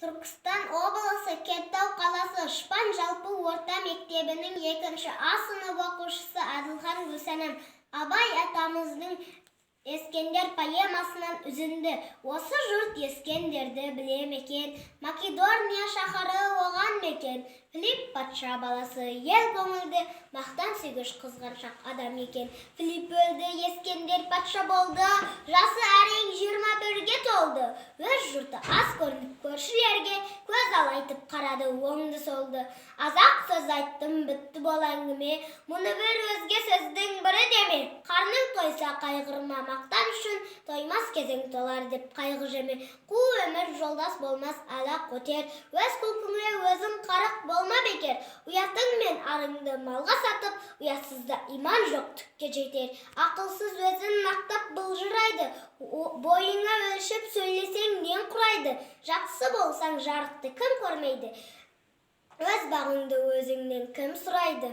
Түркістан облысы Кеттау қаласы Шпан жалпы орта мектебінің 2-ші А сынып оқушысы Адылхан Гүлсәнім Абай атамыздың Ескендер поэмасынан үзінді. Осы жұрт ескендерді біле мекен, Македония шақары оған мекен. Филипп патша баласы ел көңілді, мақтан сүйгіш қызғаншақ адам екен. Филипп өлді, Ескендер патша болды, жасы әрең 21-ге толды. Өз жұрты аз көрініп көршілерге көз алайтып қарады оңды солды. Азақ сөз айттым, бітті бол әңгіме, мұны бір өзге сөздің бірі деме. Қарның тойса қайғырма, мақтан үшін тоймас кезең толар деп қайғы жеме. Қу өмір жолдас болмас, ала көтер, өз күлкіңе өзің қарық болма бекер. Ұятың мен арыңды малға сатып, ұятсызда иман жоқ түкке жетер. Ақылсыз өзін мақтап былжырайды, бойыңа өлшіп сөйлесең нен құрайды. Жақсы болсаң жарықты кім көрмейді, өз бағыңды өзіңнен кім сұрайды.